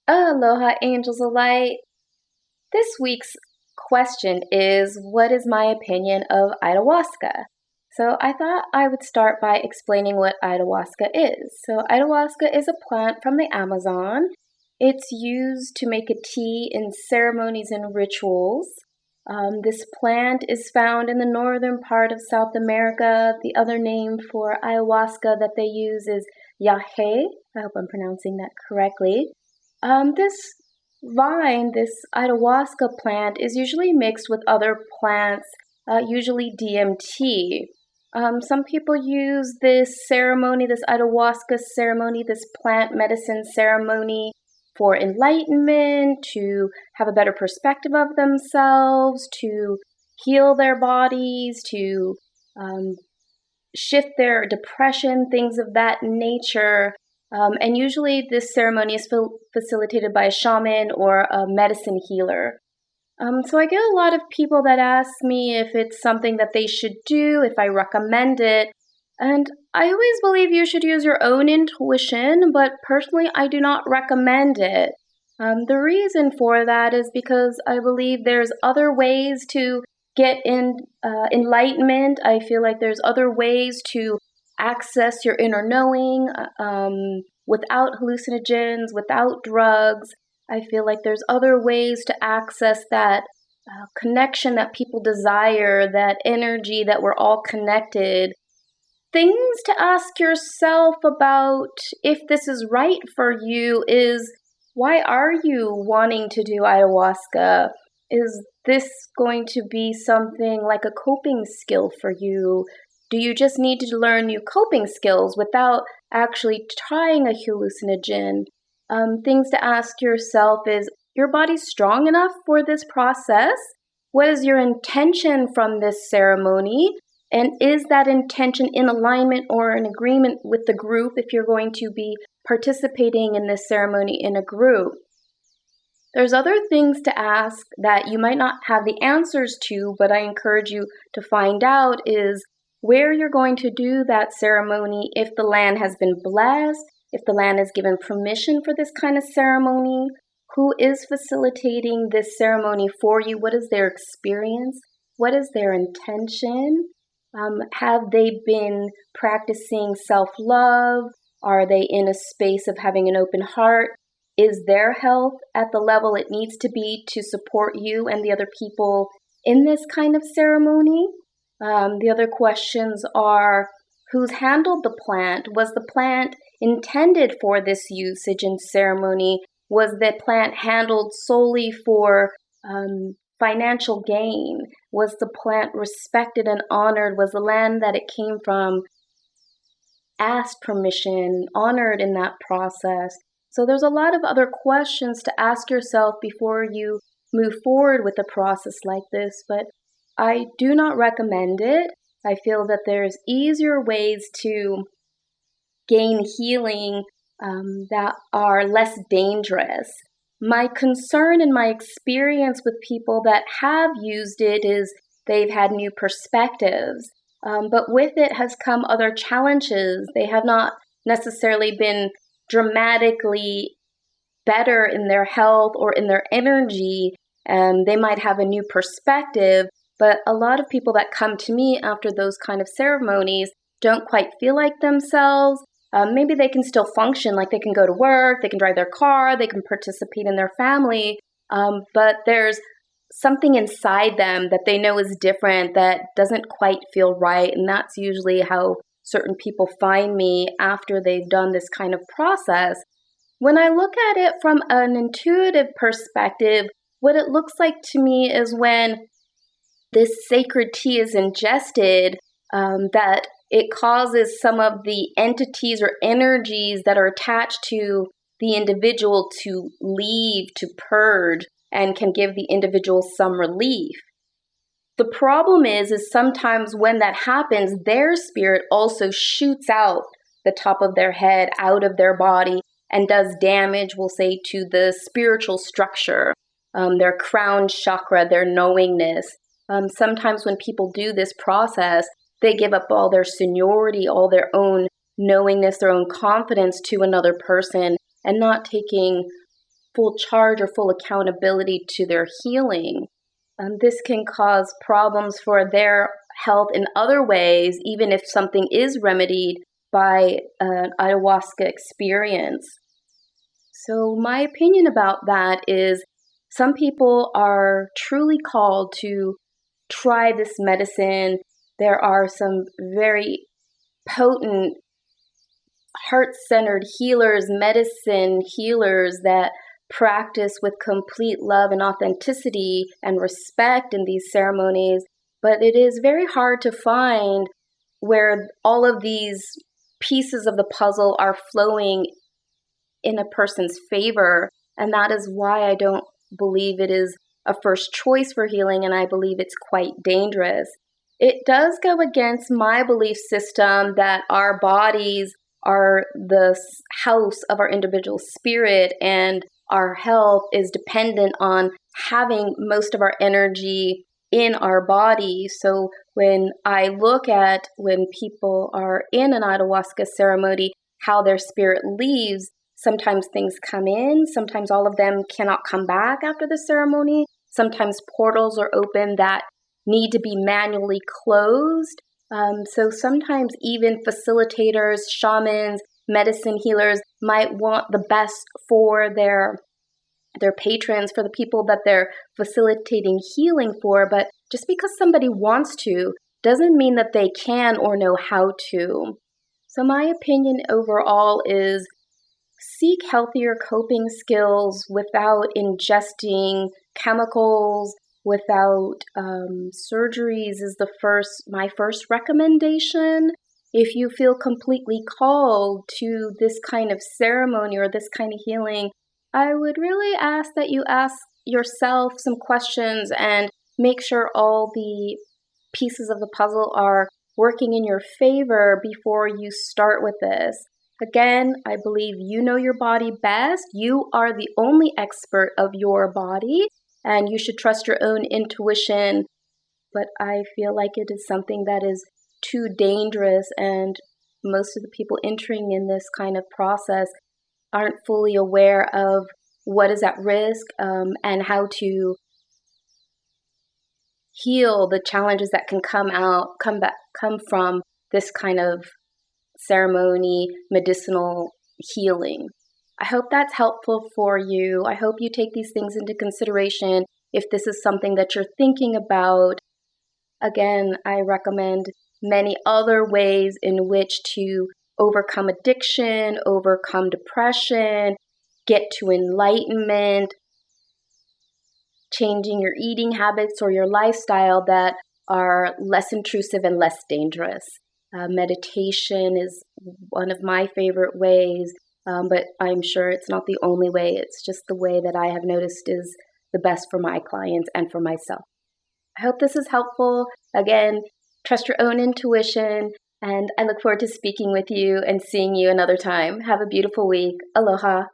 Aloha, angels of light. This week's question is, what is my opinion of ayahuasca? So I thought I would start by explaining what ayahuasca is. So ayahuasca is a plant from the Amazon. It's used to make a tea in ceremonies and rituals. This plant is found in the northern part of South America. The other name for ayahuasca that they use is yahe. I hope I'm pronouncing that correctly. This vine, this ayahuasca plant, is usually mixed with other plants, usually DMT. Some people use this ceremony, this ayahuasca ceremony, this plant medicine ceremony for enlightenment, to have a better perspective of themselves, to heal their bodies, to shift their depression, things of that nature. And usually this ceremony is facilitated by a shaman or a medicine healer. So I get a lot of people that ask me if it's something that they should do, if I recommend it. And I always believe you should use your own intuition, but personally I do not recommend it. The reason for that is because I believe there's other ways to get enlightenment. I feel like there's other ways to access your inner knowing without hallucinogens, without drugs. I feel like there's other ways to access that connection that people desire, that energy that we're all connected. Things to ask yourself about if this is right for you is, why are you wanting to do ayahuasca? Is this going to be something like a coping skill for you? Do you just need to learn new coping skills without actually trying a hallucinogen? Things to ask yourself is, your body strong enough for this process? What is your intention from this ceremony? And is that intention in alignment or in agreement with the group if you're going to be participating in this ceremony in a group? There's other things to ask that you might not have the answers to, but I encourage you to find out is where you're going to do that ceremony, if the land has been blessed, if the land has given permission for this kind of ceremony, who is facilitating this ceremony for you, what is their experience, what is their intention, have they been practicing self-love, are they in a space of having an open heart, is their health at the level it needs to be to support you and the other people in this kind of ceremony. The other questions are, who's handled the plant? Was the plant intended for this usage and ceremony? Was the plant handled solely for financial gain? Was the plant respected and honored? Was the land that it came from asked permission, honored in that process? So there's a lot of other questions to ask yourself before you move forward with a process like this, but I do not recommend it. I feel that there's easier ways to gain healing that are less dangerous. My concern and my experience with people that have used it is they've had new perspectives, but with it has come other challenges. They have not necessarily been dramatically better in their health or in their energy. They might have a new perspective, but a lot of people that come to me after those kind of ceremonies don't quite feel like themselves. Maybe they can still function, like they can go to work, they can drive their car, they can participate in their family, but there's something inside them that they know is different, that doesn't quite feel right, and that's usually how certain people find me after they've done this kind of process. When I look at it from an intuitive perspective, what it looks like to me is when this sacred tea is ingested, that it causes some of the entities or energies that are attached to the individual to leave, to purge, and can give the individual some relief. The problem is sometimes when that happens, their spirit also shoots out the top of their head, out of their body, and does damage, we'll say, to the spiritual structure, their crown chakra, their knowingness. Sometimes when people do this process, they give up all their seniority, all their own knowingness, their own confidence to another person, and not taking full charge or full accountability to their healing. This can cause problems for their health in other ways, even if something is remedied by an ayahuasca experience. So my opinion about that is some people are truly called to try this medicine. There are some very potent, heart-centered healers, medicine healers that practice with complete love and authenticity and respect in these ceremonies. But it is very hard to find where all of these pieces of the puzzle are flowing in a person's favor. And that is why I don't believe it is a first choice for healing, and I believe it's quite dangerous. It does go against my belief system that our bodies are the house of our individual spirit, and our health is dependent on having most of our energy in our body. So when I look at when people are in an ayahuasca ceremony, how their spirit leaves, sometimes things come in, sometimes all of them cannot come back after the ceremony. Sometimes portals are open that need to be manually closed. So sometimes even facilitators, shamans, medicine healers might want the best for their patrons, for the people that they're facilitating healing for. But just because somebody wants to doesn't mean that they can or know how to. So my opinion overall is seek healthier coping skills without ingesting chemicals, without surgeries is my first recommendation. If you feel completely called to this kind of ceremony or this kind of healing, I would really ask that you ask yourself some questions and make sure all the pieces of the puzzle are working in your favor before you start with this. Again, I believe you know your body best. You are the only expert of your body, and you should trust your own intuition. But I feel like it is something that is too dangerous, and most of the people entering in this kind of process aren't fully aware of what is at risk and how to heal the challenges that can come from this kind of ceremony, medicinal healing. I hope that's helpful for you. I hope you take these things into consideration if this is something that you're thinking about. Again, I recommend many other ways in which to overcome addiction, overcome depression, get to enlightenment, changing your eating habits or your lifestyle that are less intrusive and less dangerous. Meditation is one of my favorite ways, but I'm sure it's not the only way. It's just the way that I have noticed is the best for my clients and for myself. I hope this is helpful. Again, trust your own intuition, and I look forward to speaking with you and seeing you another time. Have a beautiful week. Aloha.